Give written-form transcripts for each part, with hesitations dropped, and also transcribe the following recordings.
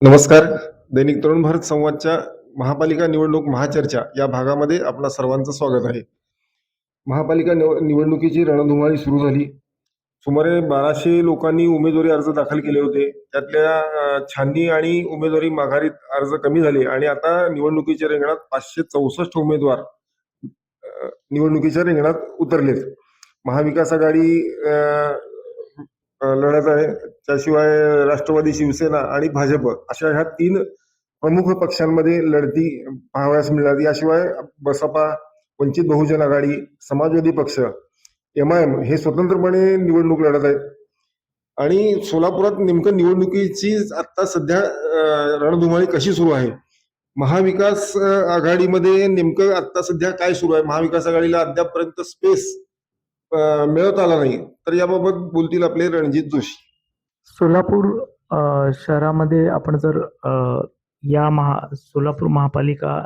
नमस्कार. दैनिक तरुण भारत संवादच्या महापालिका निवडणूक महाचर्चा या भागामध्ये आपणा सर्वांचं स्वागत आहे. महापालिका निवडणुकीची रणधुमाळी सुरू झाली. सुमारे 1200 लोकांनी उमेदवारी अर्ज दाखल केले होते. त्यातल्या छाननी आणि उमेदवारी माघारीत अर्ज कमी झाले आणि आता निवडणुकीच्या रिंगणात 564 उमेदवार निवडणुकीच्या रिंगणात उतरलेत. महाविकास आघाडी लढत आहे. त्याशिवाय राष्ट्रवादी, शिवसेना आणि भाजप अशा ह्या 3 प्रमुख पक्षांमध्ये लढती पाहावयास मिळतात. याशिवाय बसपा, वंचित बहुजन आघाडी, समाजवादी पक्ष, MIM हे स्वतंत्रपणे निवडणूक लढत आहेत. आणि सोलापुरात नेमकं निवडणुकीची आता सध्या रणधुमाळी कशी सुरू आहे? महाविकास आघाडीमध्ये नेमकं आता सध्या काय सुरू आहे? महाविकास आघाडीला अद्यापपर्यंत स्पेस मिळत आला नाही. तर याबाबत बोलतील आपले रणजित जोशी. सोलापूर शहरामध्ये आपण जर सोलापूर महापालिका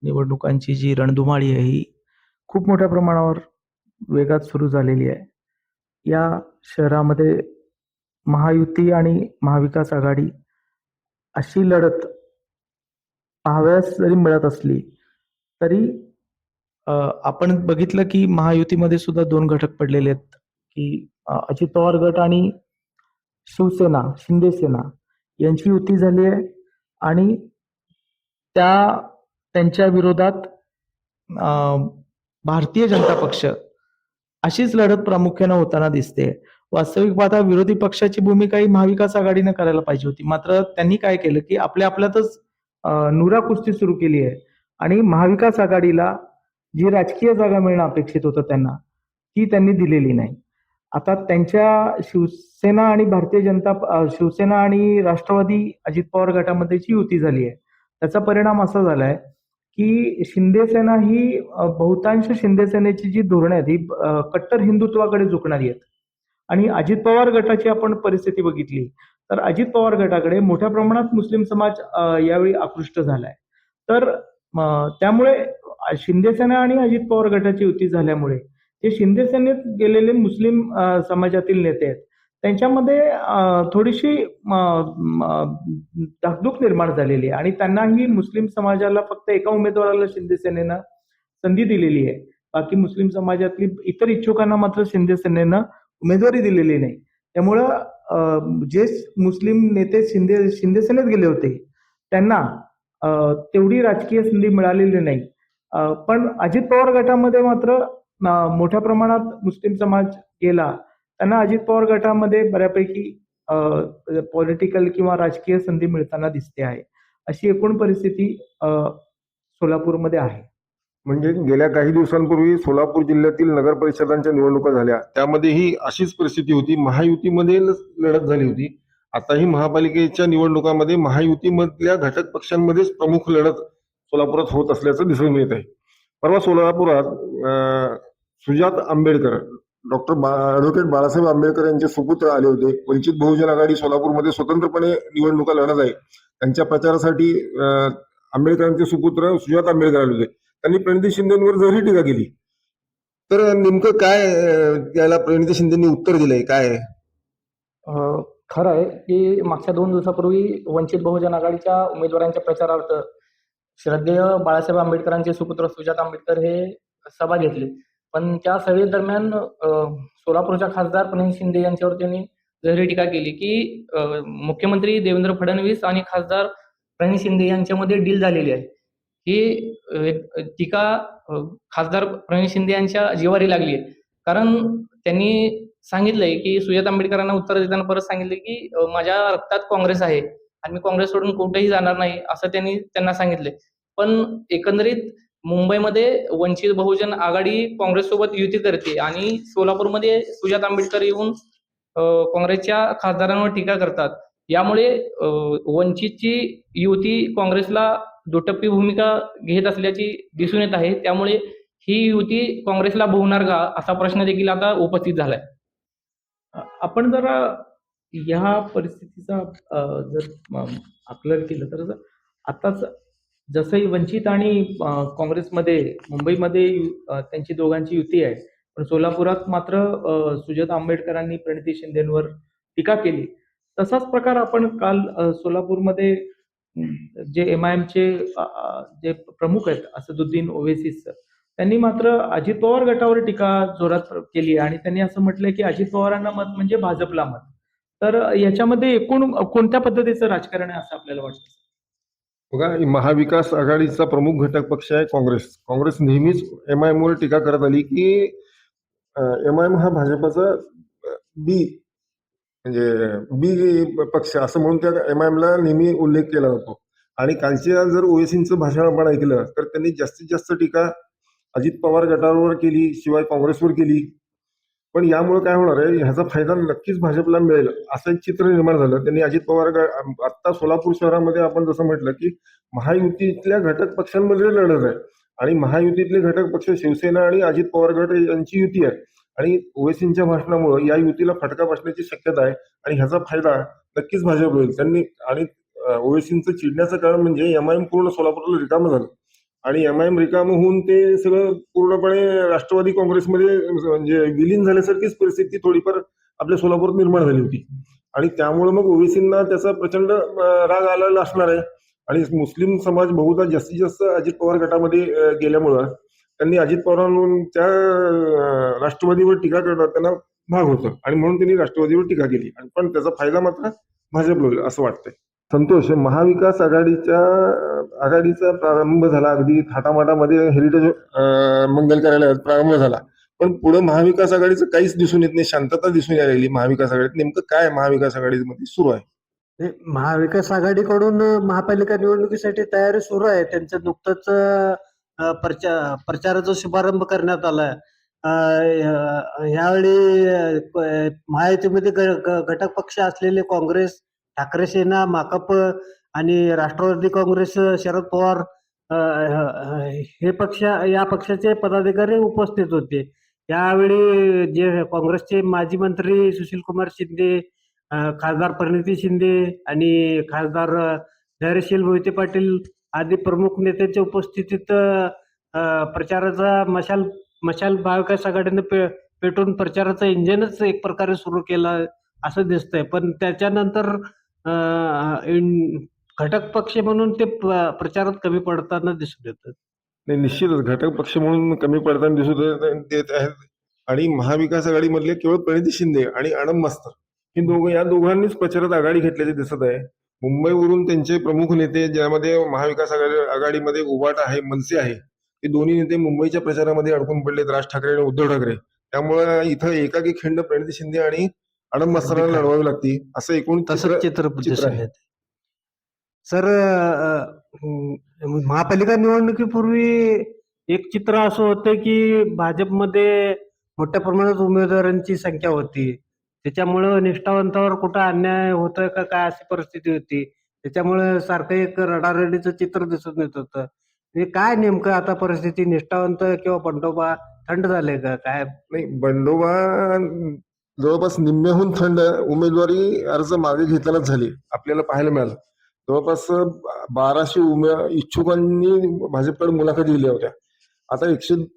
निवडणुकांची जी रणधुमाळी आहे ही खूप मोठ्या प्रमाणावर वेगात सुरू झालेली आहे. या शहरामध्ये महायुती आणि महाविकास आघाडी अशी लढत पाहावयास जरी मिळत असली तरी आपण बघितलं की महायुतीमध्ये सुद्धा 2 घटक पडलेले आहेत की अजित पवार गट आणि शिवसेना, शिंदे सेना यांची युती झाली आहे आणि त्यांच्या विरोधात भारतीय जनता पक्ष अशीच लढत प्रामुख्याने होताना दिसते. वास्तविक पाहता विरोधी पक्षाची भूमिका ही महाविकास आघाडीने करायला पाहिजे होती. मात्र त्यांनी काय केलं की आपल्यातच नुरा कुस्ती सुरू केली आहे आणि महाविकास आघाडीला जी राजकीय जागा मिळणं अपेक्षित होतं ती त्यांनी दिलेली नाही. आता त्यांच्या शिवसेना आणि राष्ट्रवादी अजित पवार गटामध्ये जी युती झाली आहे त्याचा परिणाम असा झालाय की शिंदे सेना ही बहुतांश शिंदे सेनेची जी धोरणं आहेत ही कट्टर हिंदुत्वाकडे झुकणारी आहेत आणि अजित पवार गटाची आपण परिस्थिती बघितली तर अजित पवार गटाकडे मोठ्या प्रमाणात मुस्लिम समाज यावेळी आकृष्ट झालाय. तर त्यामुळे शिंदे सेना आणि अजित पवार गटाची युती झाल्यामुळे जे शिंदे सेनेत गेलेले मुस्लिम समाजातील नेते आहेत त्यांच्यामध्ये थोडीशी धाकधूक निर्माण झालेली आहे आणि त्यांनाही मुस्लिम समाजाला फक्त एका उमेदवाराला शिंदे सेनेनं संधी दिलेली आहे. बाकी मुस्लिम समाजातली इतर इच्छुकांना मात्र शिंदे सेनेनं उमेदवारी दिलेली नाही. त्यामुळं जे मुस्लिम नेते शिंदे सेनेत गेले होते त्यांना तेवढी राजकीय संधी मिळालेली नाही. पण अजित पवार गटामध्ये मात्र मोठ्या प्रमाणात मुस्लिम समाज गेला. त्यांना अजित पवार गटामध्ये बऱ्यापैकी पॉलिटिकल किंवा राजकीय संधी मिळताना दिसते आहे. अशी एकूण परिस्थिती सोलापूरमध्ये आहे. म्हणजे गेल्या काही दिवसांपूर्वी सोलापूर जिल्ह्यातील नगर परिषदांच्या निवडणुका झाल्या, त्यामध्येही अशीच परिस्थिती होती. महायुतीमध्ये लढत झाली होती. आताही महापालिकेच्या निवडणुकांमध्ये महायुतीमधल्या घटक पक्षांमध्येच प्रमुख लढत सोलापुरात होत असल्याचं दिसून येत आहे. परवा सोलापुरात सुजात आंबेडकर, ॲडव्होकेट बाळासाहेब आंबेडकर यांचे सुपुत्र आले होते. वंचित बहुजन आघाडी सोलापूरमध्ये स्वतंत्रपणे निवडणुका लढत आहे. त्यांच्या प्रचारासाठी आंबेडकरांचे सुपुत्र सुजात आंबेडकर आले होते. त्यांनी प्रणिती शिंदेंवर जरी टीका केली. तर नेमकं काय त्याला प्रणिती शिंदेंनी उत्तर दिलंय काय? खरं आहे की मागच्या 2 दिवसापूर्वी वंचित बहुजन आघाडीच्या उमेदवारांच्या प्रचारार्थ श्रद्धेय बाळासाहेब आंबेडकरांचे सुपुत्र सुजात आंबेडकर हे सभा घेतली. पण त्या सभेदरम्यान सोलापूरच्या खासदार प्रणिती शिंदे यांच्यावर त्यांनी जहिरी टीका केली की मुख्यमंत्री देवेंद्र फडणवीस आणि खासदार प्रणिती शिंदे यांच्यामध्ये डील झालेली आहे. ही टीका खासदार प्रणिती शिंदे यांच्या जिव्हारी लागली आहे. कारण त्यांनी सांगितलंय की सुजात आंबेडकरांना उत्तर देताना परत सांगितले की माझ्या रक्तात काँग्रेस आहे आणि मी काँग्रेस सोडून कुठेही जाणार नाही असं त्यांना सांगितले. पण एकंदरीत मुंबईमध्ये वंचित बहुजन आघाडी काँग्रेससोबत युती करते आणि सोलापूरमध्ये सुजात आंबेडकर येऊन काँग्रेसच्या खासदारांवर टीका करतात. यामुळे वंचितची युती काँग्रेसला दुटप्पी भूमिका घेत असल्याची दिसून येत आहे. त्यामुळे ही युती काँग्रेसला भोवणार का असा प्रश्न देखील आता उपस्थित झालाय. आपण जरा या परिस्थितीचा जर आकलन केलं तर आताच जसंही वंचित आणि काँग्रेसमध्ये मुंबईमध्ये त्यांची दोघांची युती आहे, पण सोलापुरात मात्र सुजात आंबेडकरांनी प्रणिती शिंदेंवर टीका केली. तसाच प्रकार आपण काल सोलापूरमध्ये जे MIMचे जे प्रमुख आहेत असदुद्दीन ओवैसी सर, त्यांनी मात्र अजित पवार गटावर टीका जोरात केली आणि त्यांनी असं म्हटलंय की अजित पवारांना मत म्हणजे भाजपला मत. तर याच्यामध्ये एकूण कोणत्या पद्धतीचं राजकारण आहे असं आपल्याला वाटतं? बघा, महाविकास आघाडीचा प्रमुख घटक पक्ष आहे काँग्रेस. काँग्रेस नेहमीच MIM वर टीका करत आली की MIM हा भाजपचा बी म्हणजे बी पक्ष असं म्हणून त्या MIM ला नेहमी उल्लेख केला जातो. आणि कालच्या जर ओवेसींचं भाषण आपण ऐकलं तर त्यांनी जास्तीत जास्त टीका अजित पवार गटावर केली, शिवाय काँग्रेसवर केली. पण यामुळे काय होणार आहे, ह्याचा फायदा नक्कीच भाजपला मिळेल असं एक चित्र निर्माण झालं. त्यांनी अजित पवार आता सोलापूर शहरामध्ये आपण जसं म्हटलं की महायुतीतल्या घटक पक्षांमध्ये लढत आहे आणि महायुतीतले घटक पक्ष शिवसेना आणि अजित पवार गट यांची युती आहे आणि ओवेसींच्या भाषणामुळे या युतीला फटका बसण्याची शक्यता आहे आणि ह्याचा फायदा नक्कीच भाजप होईल. त्यांनी आणि ओवेसींचं चिडण्याचं कारण म्हणजे MIM पूर्ण सोलापूरला रिकामं झालं आणि MIM रिकामं होऊन ते सगळं पूर्णपणे राष्ट्रवादी काँग्रेसमध्ये म्हणजे विलीन झाल्यासारखीच परिस्थिती थोडीफार आपल्या सोलापूरात निर्माण झाली होती आणि त्यामुळे मग ओवेसींना त्याचा प्रचंड राग आलेला असणार आहे आणि मुस्लिम समाज बहुधा जास्तीत जास्त अजित पवार गटामध्ये गेल्यामुळं त्यांनी अजित पवारांवरून त्या राष्ट्रवादीवर टीका करणं त्यांना भाग होतं आणि म्हणून त्यांनी राष्ट्रवादीवर टीका केली. पण त्याचा फायदा मात्र भाजपला होईल असं वाटतंय. संतोष, महाविकास आघाडीचा प्रारंभ झाला, अगदी थाटामाटामध्ये हेरिटेज मंगल कार्यालयात प्रारंभ झाला. पण पुढे महाविकास आघाडीचं काहीच दिसून येत नाही, शांतता दिसून यायला लागली महाविकास आघाडीत. नेमकं काय महाविकास आघाडीमध्ये सुरू आहे? महाविकास आघाडीकडून महापालिका निवडणुकीसाठी तयारी सुरू आहे. त्यांचं नुकतंच प्रचाराचा शुभारंभ करण्यात आलाय. यावेळी महायुतीमध्ये घटक पक्ष असलेले काँग्रेस, ठाकरे सेना, माकप आणि राष्ट्रवादी काँग्रेस, शरद पवार हे पक्ष, या पक्षाचे पदाधिकारी उपस्थित होते. यावेळी जे काँग्रेसचे माजी मंत्री सुशीलकुमार शिंदे, खासदार परिणिती शिंदे आणि खासदार धैर्यशील मोहिते पाटील आदी प्रमुख नेत्यांच्या उपस्थितीत प्रचाराचा मशाल महाविकास आघाडीनं पेटून प्रचाराचं इंजिनच एक प्रकारे सुरू केलं असं दिसतंय. पण त्याच्यानंतर घटक पक्ष म्हणून ते प्रचारात कमी पडताना दिसून येतात. नाही, निश्चितच घटक पक्ष म्हणून कमी पडताना दिसून येत आहेत आणि महाविकास आघाडीमधले केवळ प्रणिती शिंदे आणि आनंद मास्तर या दोघांनीच प्रचारात आघाडी घेतल्याचे दिसत आहे. मुंबईवरून त्यांचे प्रमुख नेते, ज्यामध्ये महाविकास आघाडीमध्ये उभाट आहे, मनसे आहे, हे दोन्ही नेते मुंबईच्या प्रचारामध्ये अडकून पडलेत, राज ठाकरे आणि उद्धव ठाकरे. त्यामुळे इथं एकाकी खिंड प्रणिती शिंदे आणि आनंद मास्तरांना लढवावी लागते असं एकूण चित्र आहे. सर, महापालिका निवडणुकीपूर्वी एक चित्र असं होतं की भाजपमध्ये मोठ्या प्रमाणात उमेदवारांची संख्या होती. त्याच्यामुळं निष्ठावंतावर कुठं अन्याय होतोय का काय अशी परिस्थिती होती. त्याच्यामुळे सारखं एक रडारडीचं चित्र दिसून येत होतं. हे काय नेमकं आता परिस्थिती, निष्ठावंत किंवा बंडोबा थंड झाले का काय? नाही, बंडोबा जवळपास निम्म्याहून थंड उमेदवारी अर्ज मागे घेतानाच झाली आपल्याला पाहायला मिळालं. जवळपास 1200 इच्छुकांनी भाजपकडे मुलाखती दिल्या होत्या. आता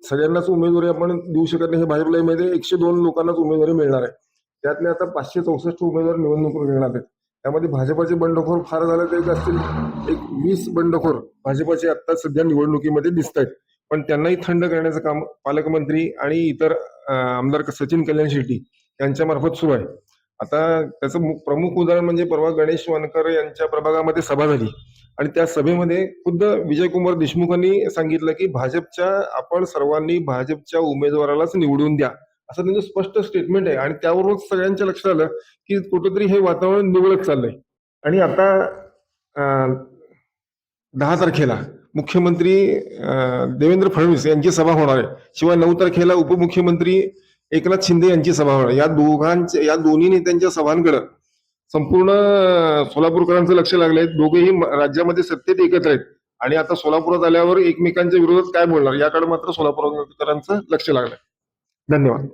सगळ्यांनाच उमेदवारी आपण देऊ शकत नाही, हे भाजपला माहिती आहे. 102 लोकांनाच उमेदवारी मिळणार आहे. त्यातले आता 564 उमेदवार निवडणूक लढणार आहेत. त्यामध्ये भाजपाचे बंडखोर फार झालं तर असतील 20 बंडखोर भाजपाचे आता सध्या निवडणुकीमध्ये दिसत आहेत. पण त्यांनाही थंड करण्याचं काम पालकमंत्री आणि इतर आमदार सचिन कल्याण शेट्टी यांच्या मार्फत सुरू आहे. आता त्याचं प्रमुख उदाहरण म्हणजे परवा गणेश वानकर यांच्या प्रभागामध्ये सभा झाली आणि त्या सभेमध्ये खुद्द विजयकुमार देशमुखांनी सांगितलं की आपण सर्वांनी भाजपच्या उमेदवारालाच निवडून द्या, असं त्यांचं स्पष्ट स्टेटमेंट आहे. आणि त्यावरूनच सगळ्यांच्या लक्षात आलं की कुठेतरी हे वातावरण निवळत चाललंय. आणि आता 10 तारखेला मुख्यमंत्री देवेंद्र फडणवीस यांची सभा होणार आहे. शिवाय 9 तारखेला उपमुख्यमंत्री एकनाथ शिंदे यांची सभा होणार. या दोन्ही नेत्यांच्या सभांकडे संपूर्ण सोलापूरकरांचं लक्ष लागलंय. दोघेही राज्यामध्ये सत्तेत एकत्र आहेत आणि आता सोलापुरात आल्यावर एकमेकांच्या विरोधात काय बोलणार याकडे मात्र सोलापूरकरांचं लक्ष लागलंय. धन्यवाद.